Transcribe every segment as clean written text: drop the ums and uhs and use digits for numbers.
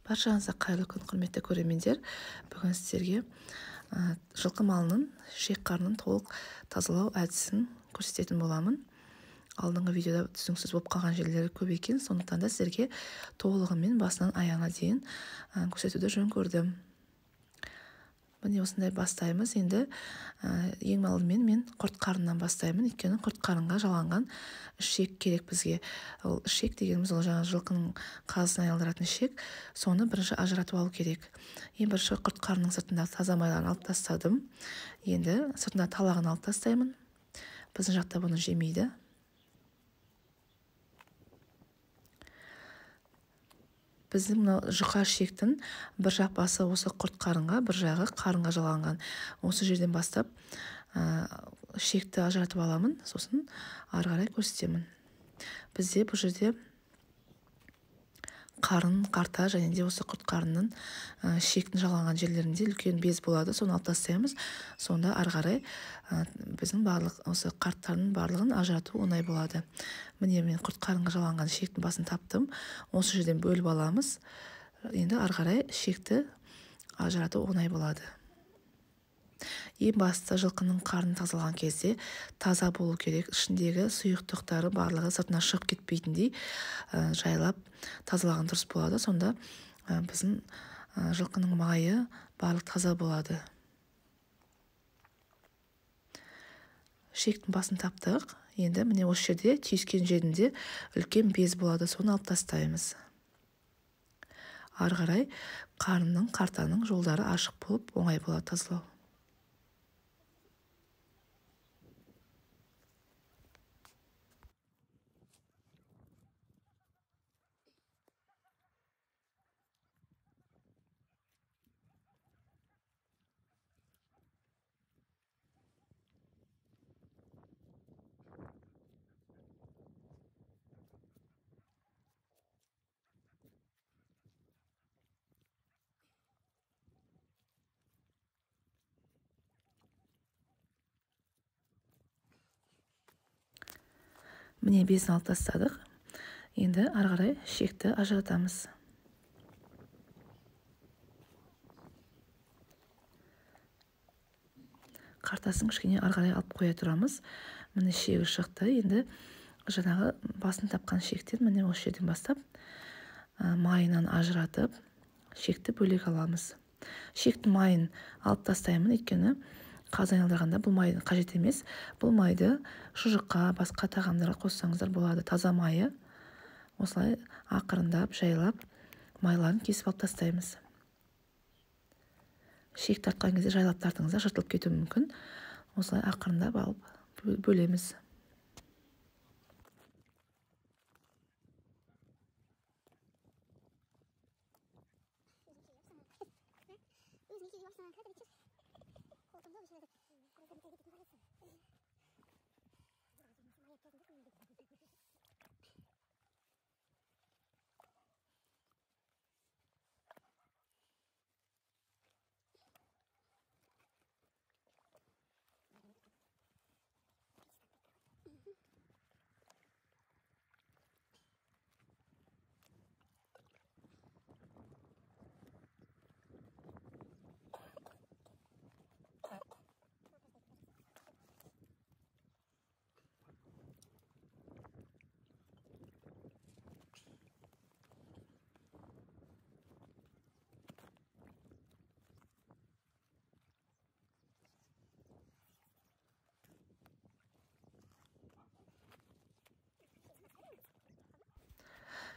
Баршаңызға қайырлы күн, құрметті көрермендер. Бүгін сіздерге жылқы малының ішек қарнын толық тазалау әдісін көрсететін боламын. Алдыңғы видеода түсініксіз болып қалған жерлері көп екен, сондықтан да сіздерге толығымен басынан аяғына дейін көрсетуді жөн көрдім. Міне осындай бастаймыз. Енді ең алдымен мен құрт қарнынан бастаймын. Өйткені құрт қарынға жаланған ішек керек бізге. Ол ішек дегеніміз ол жаңа жылқының қазысын айналдыратын ішек. Соны бірінші ажыратып алу керек. Ең бірінші құрт қарнының сыртындағы таза майларын алып тастадым. Енді сыртында талағын алып тастаймын. Біздің жақта бұны жемейді. Біздің мынау жұқа ішектің бір жақ басы осы құрт қарынға, бір жағы қарынға жаланған. Осы жерден бастап ішекті ажыратып аламын, сосын ары қарай көрсетемін. Бізде бұл жерде қарын, қарта және де осы құрт қарынның ішектің жаланған жерлерінде үлкен без болады, соны алып тастаймыз. Сонда ары қарай біздің барлық осы қарттардың барлығын ажырату оңай болады. Міне мен құрт қарынға жаланған ішектің басын таптым. Осы жерден бөліп аламыз. Енді ары қарай ішекті ажырату оңай болады. Ең басты жылқының қарнын тазалаған кезде таза болу керек. Ішіндегі сұйықтықтары барлығы сыртына шығып кетпейтіндей жайлап тазалаған дұрыс болады. Сонда біздің жылқының майы барлық таза болады. Ішектің басын таптық. Енді міне осы жерде түйіскен жерінде үлкен без болады. Соны алып тастаймыз. Ары қарай қарынның, қартаның жолдары ашық болып оңай болады тазалау. Міне безін алып тастадық. Енді ары қарай ішекті ажыратамыз. Қартасын кішкене ары қарай алып қоя тұрамыз. Міне ішегі шықты. Енді жаңағы басын тапқан ішектен міне осы жерден бастап майынан ажыратып, ішекті бөлек аламыз. Ішектің майын алып тастаймын, өйткені қазы айналдырғанда бұл майды қажет емес. Бұл майды шұжыққа, басқа тағамдарға қоссаңыздар болады. Таза майы осылай ақырындап, жайлап майларын кесіп алып тастаймыз. Ішек тартқан кезде жайлап тартыңыздар, жыртылып кетуі мүмкін. Осылай ақырындап алып бөлеміз.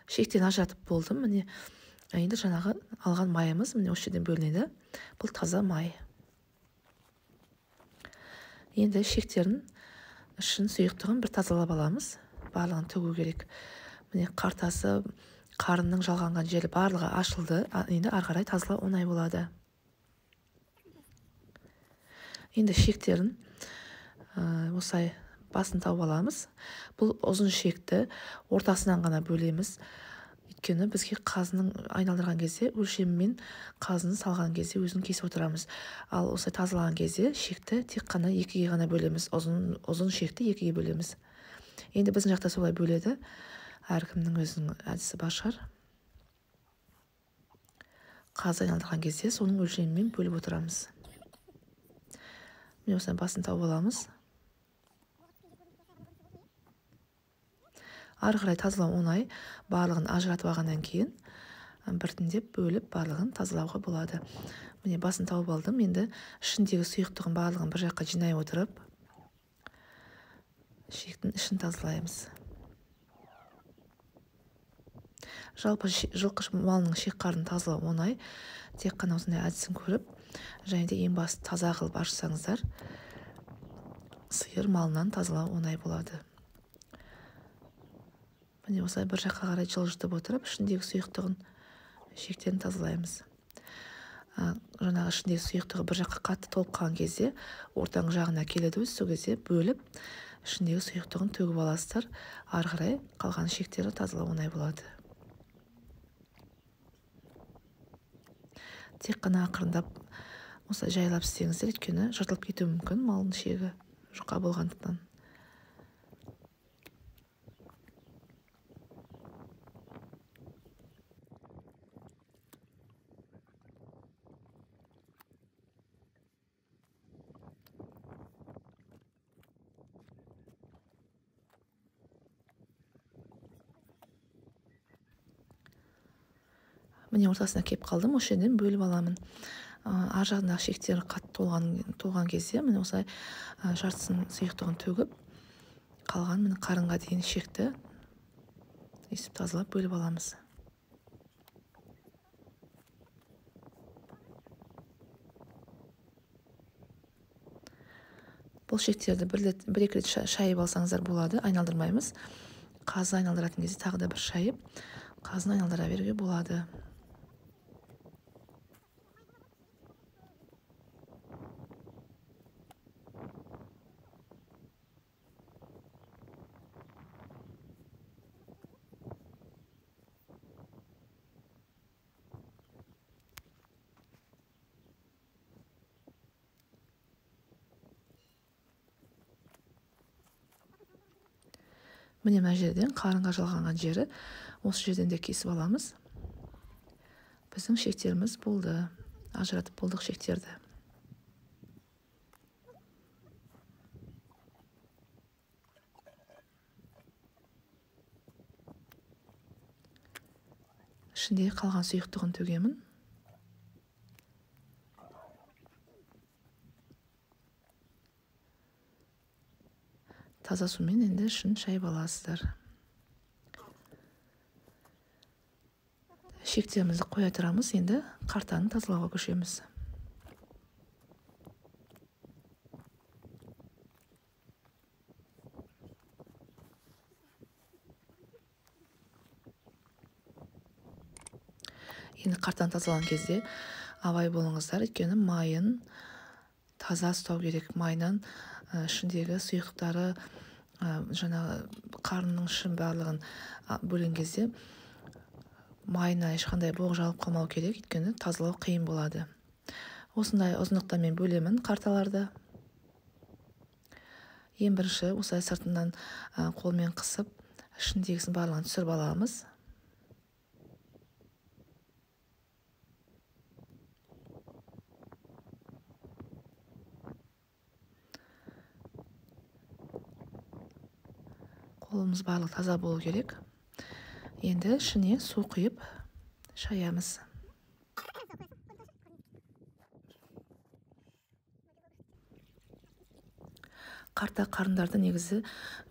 Ішектен ажыратып болдым. Міне енді жаңағы алған майымыз міне осы жерден бөлінеді. Бұл таза май. Енді ішектерін ішін сұйықтығын бір тазалап аламыз. Барлығын төгу керек. Міне қартасы, қарынның жалғанған жері барлығы ашылды. Енді ары қарай тазалау оңай болады. Енді ішектерін осылай басын тауып аламыз. Бұл ұзын ішекті ортасынан ғана бөлеміз. Өйткені бізге қазының айналдырған кезде өлшемімен қазыны салған кезде өзін кесіп отырамыз. Ал осылай тазалаған кезде ішекті тек қана екіге ғана бөлеміз. Ұзын ішекті екіге бөлеміз. Енді біздің жақта солай бөледі. Әркімнің өзінің әдісі бар шығар. қазы айналдырған кезде соның өлшемімен бөліп отырамыз. Міне осыдан басын тауып аламыз. Ары қарай тазалау оңай. Барлығын ажыратып алғаннан кейін біртіндеп бөліп барлығын тазалауға болады. Міне басын тауып алдым. Енді ішіндегі сұйықтығын барлығын бір жаққа жинай отырып, ішектің ішін тазалаймыз. Жалпы жылқы малының ішек-қарын тазалау оңай. Тек қана осындай әдісін көріп, және де ең басты таза қылып ашсаңыздар, сиыр малынан тазалау оңай болады. Міне осылай бір жаққа қарай жылжытып отырып, ішіндегі сұйықтығын, ішектерін тазалаймыз. Жаңағы ішіндегі сұйықтығы бір жаққа қатты толып қалған кезде, ортаңғы жағына келеді, сол кезде бөліп, ішіндегі сұйықтығын төгіп аласыздар. Ары қарай қалған ішектері тазалау оңай болады. Тек қана ақырындап осылай жайлап істеңіздер, өйткені жыртылып кетуі мүмкін малдың ішегі жұқа болғандықтан. Міне ортасына кеп қалдым, осы жерден бөліп аламын. Ар жағындағы ішектері қатты толған кезде, міне осылай жартысын сұйықтығын төгіп, қалған міне қарынға дейін ішекті есіп тазалап бөліп аламыз. Бұл ішектерді бір-екі рет шайып алсаңыздар болады, айналдырмаймыз. Қазы айналдыратын кезде тағы да бір шайып, қазын айналдыра беруге болады. Міне мына жерден қарынға жалғанған жері, осы жерден де кесіп аламыз. Біздің ішектеріміз болды, ажыратып болдық ішектерді. Ішіндегі қалған сұйықтығын төгемін. Таза сумен енді ішін шайып аласыздар. Ішектерімізді қоя тұрамыз, енді қартаны тазалауға көшеміз. Енді қартаны тазалаған кезде абай болыңыздар, өйткені майын таза ұстау керек. Майынан ішіндегі сұйықтықтары, жаңағы қарынның ішін барлығын бөлген кезде майына ешқандай боқ жалып қалмау керек, өйткені тазалау қиын болады. Осындай ұзындықтармен бөлемін қарталарды. Ең бірінші осылай сыртынан қолмен қысып, ішіндегісін барлығын түсіріп аламыз. Қолымыз барлығы таза болу керек. Енді ішіне су құйып шаямыз. Қарта қарындарды негізі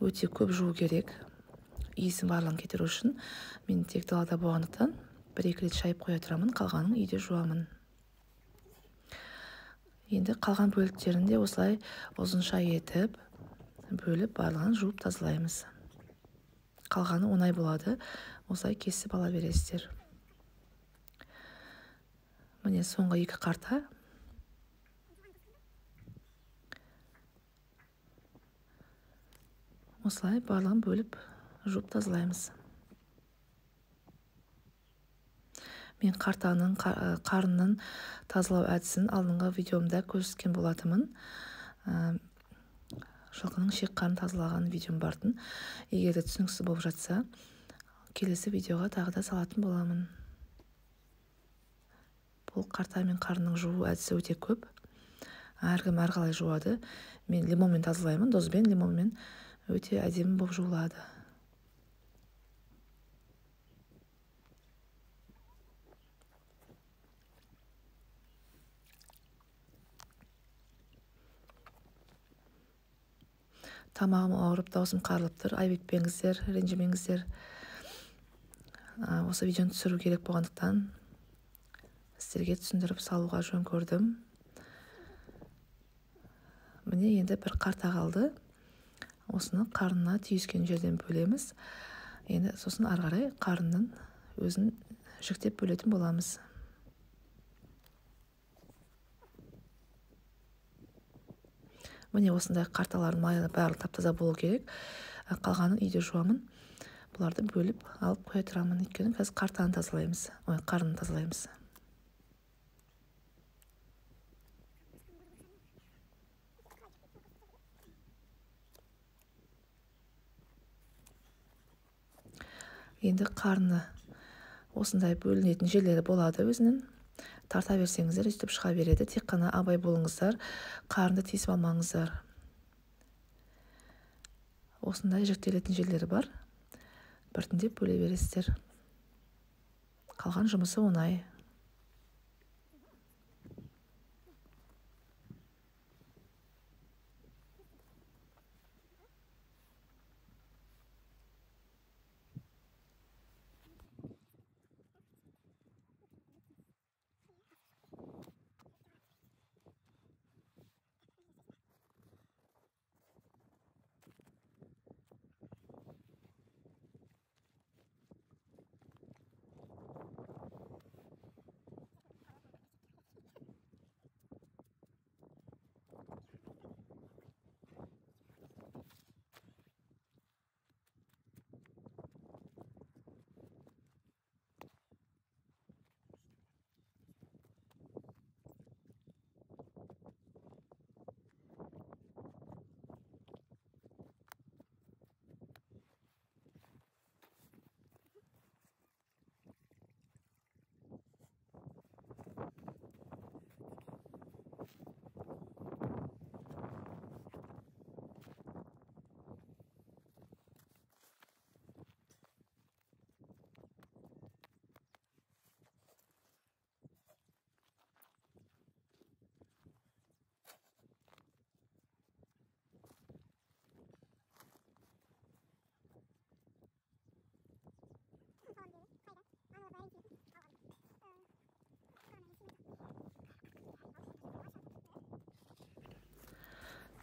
өте көп жуу керек. Иісін барлығын кетіру үшін мен тек далада болғандықтан бір-екі рет шайып қоя тұрамын, қалғанын үйде жуамын. Енді қалған бөліктерінде осылай ұзынша етіп бөліп барлығын жуып тазалаймыз. Қалғаны оңай болады, осылай кесіп ала бересіздер. Міне соңғы екі қарта. Осылай барлығын бөліп жуып тазалаймыз. Мен қартаның қарынның тазалау әдісін алдыңғы видеомда көрсеткен болатынмын. Жылқының ішек-қарын тазалаған видеом бардың. Егер де түсініксіз болып жатса, келесі видеоға тағы да салатын боламын. бұл қарта мен қарынның жуу әдісі өте көп. Әркім әрқалай жуады. Мен лимонмен тазалаймын, дозбен, лимонмен өте әдемі болып жуылады. Тамағым ауырып, даусым қарылып тұр. Айып етпеңіздер, ренжімеңіздер. Осы видеоны түсіру керек болғандықтан сіздерге түсіндіріп салуға жөн көрдім. Міне енді бір қарта қалды. Осыны қарнына түйіскен жерден бөлеміз. Енді сосын ары қарай қарынның өзін жіктеп бөлетін боламыз. Міне осындай қарталардың майы барлығы тап-таза болу керек. Қалғанын үйде жуамын. Бұларды бөліп алып қоя тұрамын. Өйткені қазір қартаны тазалаймыз. Қарнын тазалаймыз. Енді қарны осындай бөлінетін жерлері болады өзінің. Тарта берсеңіздер, үстіп шыға береді. Тек қана абай болыңыздар, қарынды тесіп алмаңыздар. Осындай жіктелетін жерлері бар. Біртіндеп бөле бересіздер. Қалған жұмысы оңай.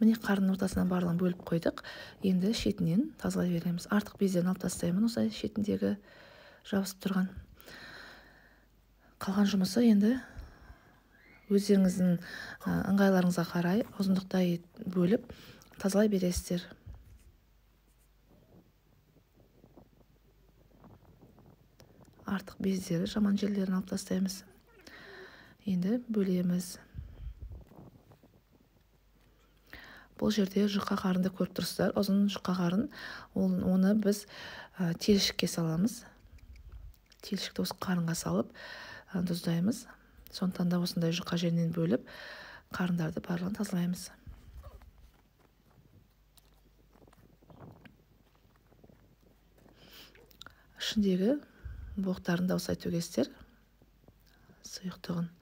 Міне қарынның ортасынан барлығын бөліп қойдық. Енді шетінен тазалай береміз. Артық бездерін алып тастаймын, осылай шетіндегі жабысып тұрған. Қалған жұмысы енді өздеріңіздің ыңғайларыңызға қарай ұзындықтай бөліп тазалай бересіздер. Артық бездері, жаман жерлерін алып тастаймыз. Енді бөлеміз. Бұл жерде жұқа қарынды көріп тұрсыздар. Ұзын жұқа қарын. Оны біз телшікке саламыз. Телшікті осы қарынға салып тұздаймыз. Сондықтан да осындай жұқа жерінен бөліп қарындарды барлығын тазалаймыз. Ішіндегі боқтарын да осылай төгесіздер. Сұйықтығын.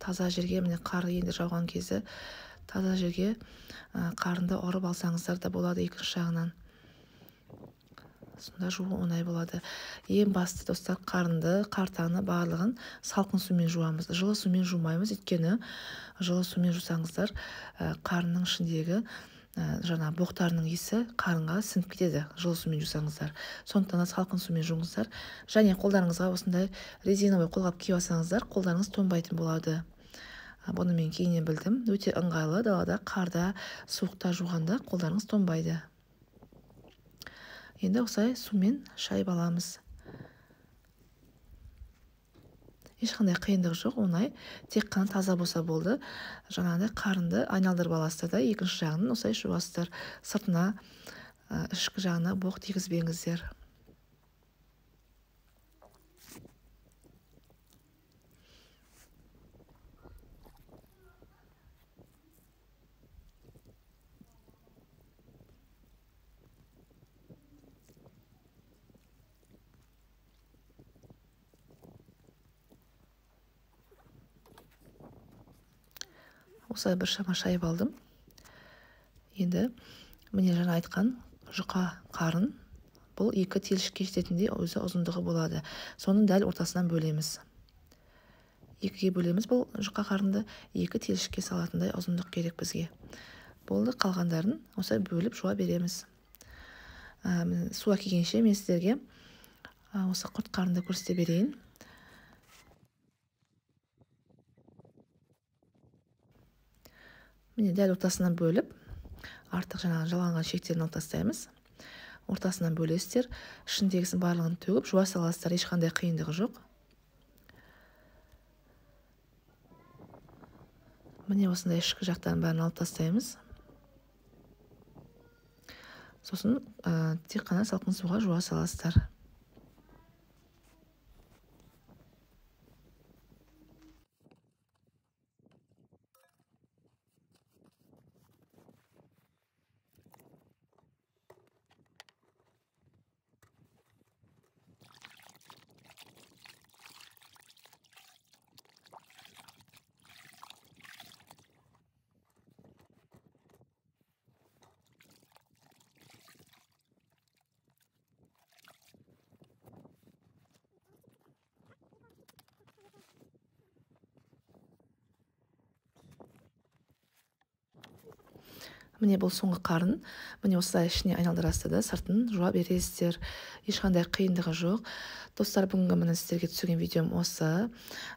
Таза жерге, міне қар енді жауған кезі, таза жерге қарынды ұрып алсаңыздар да болады екінші жағынан. Сонда жуу оңай болады. Ең басты достар, қартаны барлығын салқын сумен жуамыз. Жылы сумен жумаймыз, өйткені жылы сумен жусаңыздар, қарынның ішіндегі жаңа боқтарының иісі қарынға сіңіп кетеді, жылы сумен жусаңыздар. Сондықтан да салқын сумен жуыңыздар. Және қолдарыңызға осындай резиновый қолғап киіп алсаңыздар, қолдарыңыз тоңбайтын болады. Бұны мен кейіннен білдім. Өте ыңғайлы, далада, қарда, суықта жуғанда қолдарыңыз тоңбайды. Енді осылай сумен шайып аламыз. Ешқандай қиындық жоқ, оңай. Тек қана таза болса болды. Жаңағыдай қарынды айналдырып аласыздар да, екінші жағын осылай жуасыздар. Сыртына, ішкі жағына боқ тигізбеңіздер. осылай біршама шайып алдым. Енді міне жаңа айтқан жұқа қарын бұл 2 телшікке жететіндей өзі ұзындығы болады. Соның дәл ортасынан бөлеміз. 2-ге бөлеміз бұл жұқа қарынды, 2 телшікке салатындай ұзындық керек бізге. Болды, қалғандарын осылай бөліп жуа береміз. Су әкелгенше мен сіздерге осы құрт қарынды көрсете берейін. Міне дәл ортасынан бөліп, артық жаңағы жаланған шектерін алып тастаймыз. Ортасынан бөлесіздер, ішіндегісін барлығын төгіп жуа саласыздар, ешқандай қиындығы жоқ. Міне осындай ішкі жақтарын бәрін алып тастаймыз. Сосын тек қана салқын суға жуа саласыздар. Міне бұл соңғы қарын. Міне осылай ішіне айналдырасыздар да сыртын жуа бересіздер. Ешқандай қиындығы жоқ. Достар, бүгінгі міне сіздерге түсірген видеом осы.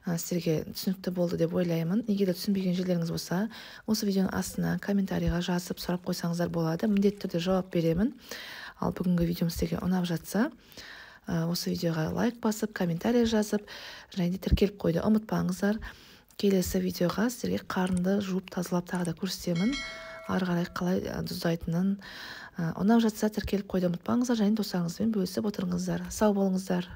Сіздерге түсінікті болды деп ойлаймын. Егер де түсінбеген жерлеріңіз болса, осы видеоның астына комментарийға жазып сұрап қойсаңыздар болады. Міндетті түрде жауап беремін. Ал бүгінгі видеом сіздерге ұнап жатса, осы видеоға лайк басып, комментарий жазып, және де тіркеліп қойды ұмытпаңыздар. Келесі видеоға сіздерге қарынды жуып тазалап тағы да көрсетемін. Ары қарай қалай тұздайтынын. Ұнап жатса тіркеліп қойды ұмытпаңыздар, және достарыңызбен бөлісіп отырыңыздар. Сау болыңыздар.